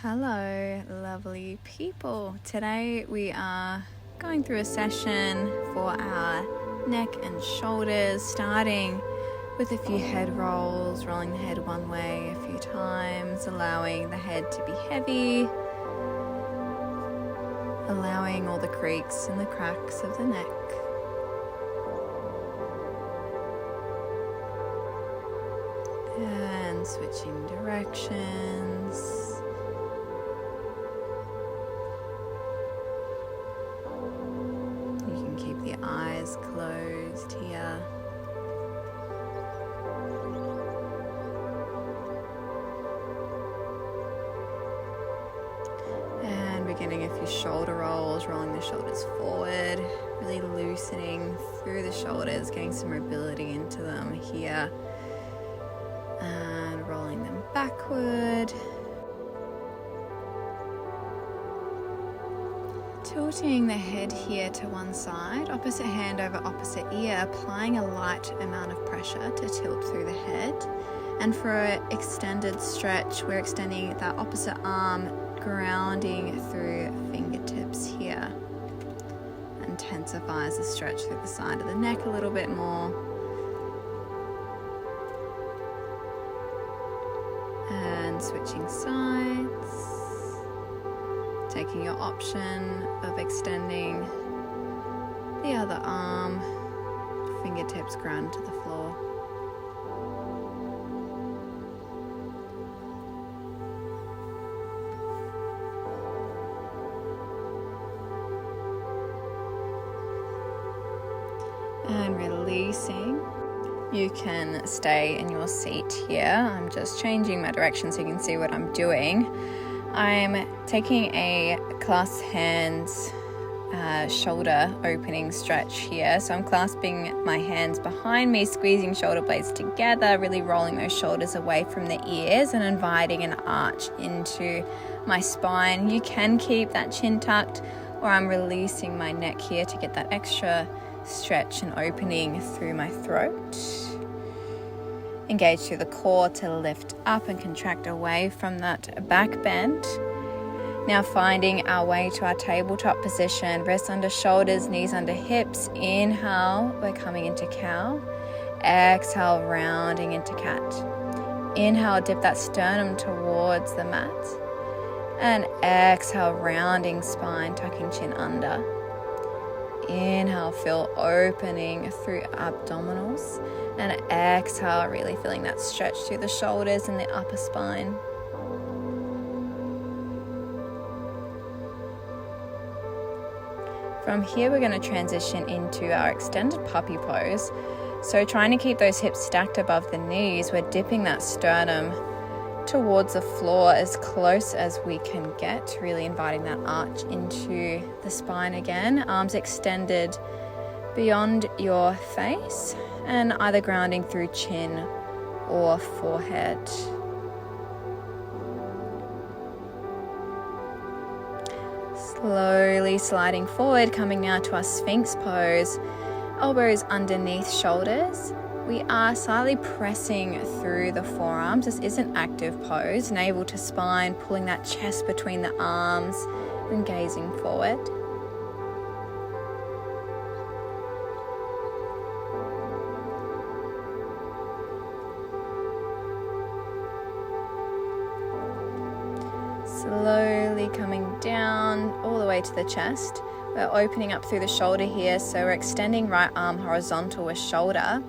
Hello, lovely people. Today we are going through a session for our neck and shoulders, starting with a few head rolls, rolling the head one way a few times, allowing the head to be heavy, allowing all the creaks and the cracks of the neck. And switching directions. Keep the eyes closed here. And we're getting a few shoulder rolls, rolling the shoulders forward, really loosening through the shoulders, getting some mobility into them here. And rolling them backward. Tilting the head here to one side, opposite hand over opposite ear, applying a light amount of pressure to tilt through the head. And for an extended stretch, we're extending that opposite arm, grounding through fingertips here. Intensifies the stretch through the side of the neck a little bit more. And switching sides. Taking your option of extending the other arm, fingertips ground to the floor. And releasing. You can stay in your seat here. I'm just changing my direction so you can see what I'm doing. I'm taking a clasped hands shoulder opening stretch here. So I'm clasping my hands behind me, squeezing shoulder blades together, really rolling those shoulders away from the ears and inviting an arch into my spine. You can keep that chin tucked, or I'm releasing my neck here to get that extra stretch and opening through my throat. Engage through the core to lift up and contract away from that back bend. Now finding our way to our tabletop position, wrists under shoulders, knees under hips. Inhale, we're coming into cow. Exhale, rounding into cat. Inhale, dip that sternum towards the mat. And exhale, rounding spine, tucking chin under. Inhale, feel opening through abdominals. And exhale, really feeling that stretch through the shoulders and the upper spine. From here, we're going to transition into our extended puppy pose. So trying to keep those hips stacked above the knees, we're dipping that sternum towards the floor as close as we can get, really inviting that arch into the spine again. Arms extended beyond your face and either grounding through chin or forehead. Slowly sliding forward, coming now to our Sphinx pose. Elbows underneath shoulders. We are slightly pressing through the forearms. This is an active pose. Navel to spine, pulling that chest between the arms and gazing forward. Slowly coming down all the way to the chest. We're opening up through the shoulder here, so we're extending right arm horizontal with shoulder,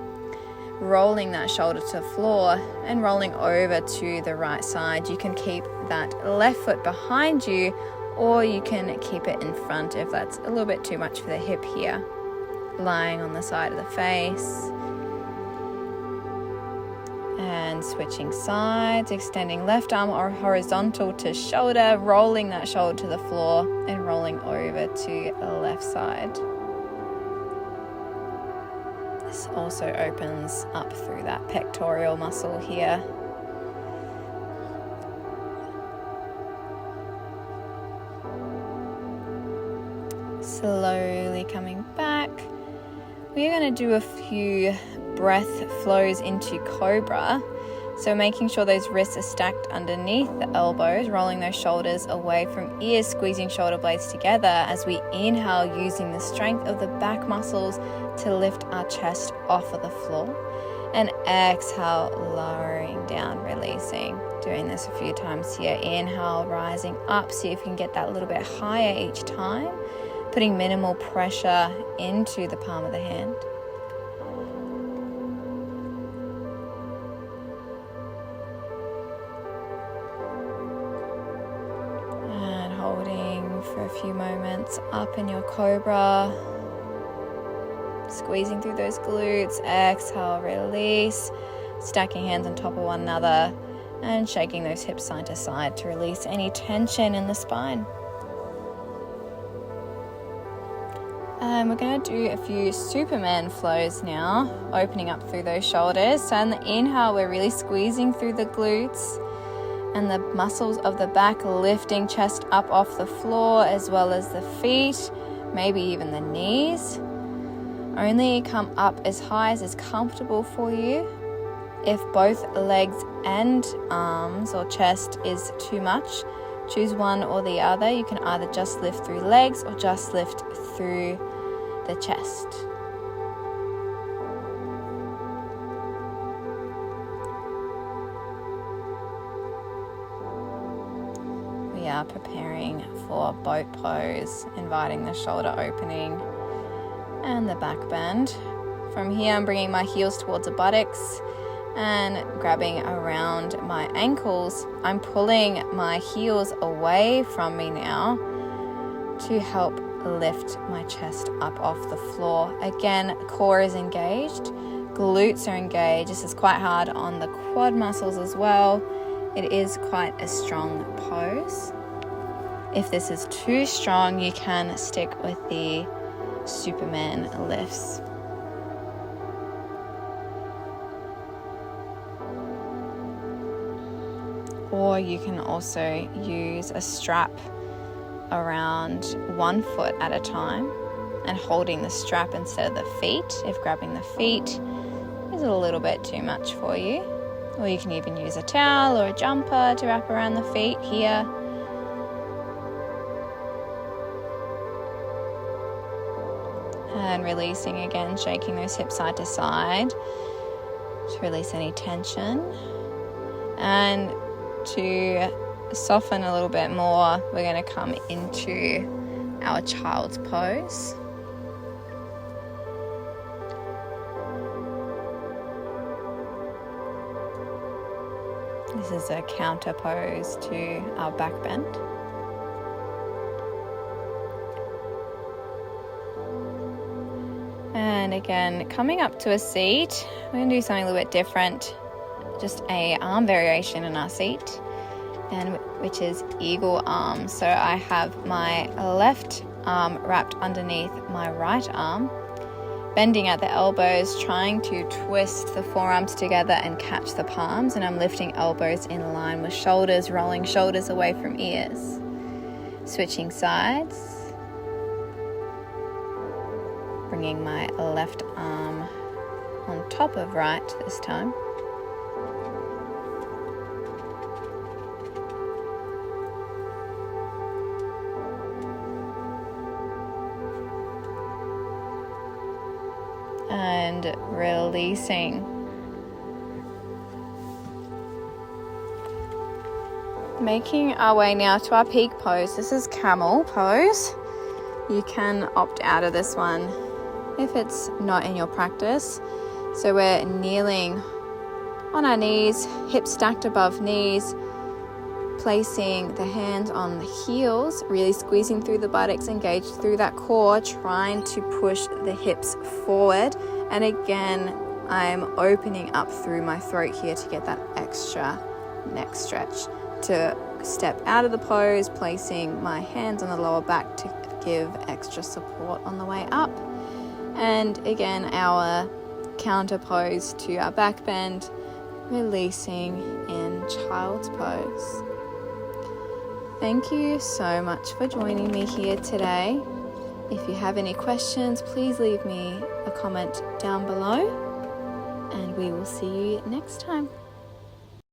rolling that shoulder to the floor and rolling over to the right side. You can keep that left foot behind you, or you can keep it in front if that's a little bit too much for the hip here. Lying on the side of the face. And switching sides, extending left arm or horizontal to shoulder, rolling that shoulder to the floor and rolling over to the left side. This also opens up through that pectoral muscle here. Slowly coming back. We're going to do a few breath flows into cobra. So making sure those wrists are stacked underneath the elbows, rolling those shoulders away from ears, squeezing shoulder blades together as we inhale, using the strength of the back muscles to lift our chest off of the floor. And exhale, lowering down, releasing. Doing this a few times here. Inhale, rising up. See if you can get that a little bit higher each time. Putting minimal pressure into the palm of the hand. And holding for a few moments up in your cobra. Squeezing through those glutes. Exhale, release. Stacking hands on top of one another and shaking those hips side to side to release any tension in the spine. And we're going to do a few Superman flows now, opening up through those shoulders. So in the inhale, we're really squeezing through the glutes and the muscles of the back, lifting chest up off the floor as well as the feet, maybe even the knees. Only come up as high as is comfortable for you. If both legs and arms or chest is too much, choose one or the other. You can either just lift through legs or just lift through the chest. We are preparing for boat pose, inviting the shoulder opening and the back bend. From here, I'm bringing my heels towards the buttocks and grabbing around my ankles. I'm pulling my heels away from me now to help lift my chest up off the floor. Again, core is engaged, glutes are engaged. This is quite hard on the quad muscles as well. It is quite a strong pose. If this is too strong, you can stick with the Superman lifts. Or you can also use a strap around 1 foot at a time and holding the strap instead of the feet if grabbing the feet is a little bit too much for you. Or you can even use a towel or a jumper to wrap around the feet here. And releasing again, shaking those hips side to side to release any tension. And to soften a little bit more, we're going to come into our child's pose. This is a counter pose to our back bend. And again, coming up to a seat, we're going to do something a little bit different. Just a arm variation in our seat, and which is eagle arm. So I have my left arm wrapped underneath my right arm, bending at the elbows, trying to twist the forearms together and catch the palms, and I'm lifting elbows in line with shoulders, rolling shoulders away from ears. Switching sides, bringing my left arm on top of right this time. And releasing. Making our way now to our peak pose. This is camel pose. You can opt out of this one if it's not in your practice. So we're kneeling on our knees, hips stacked above knees, placing the hands on the heels, really squeezing through the buttocks, engaged through that core, trying to push the hips forward. And again, I'm opening up through my throat here to get that extra neck stretch. To step out of the pose, placing my hands on the lower back to give extra support on the way up. And again, our counter pose to our back bend, releasing in child's pose. Thank you so much for joining me here today. If you have any questions, please leave me a comment down below, and we will see you next time.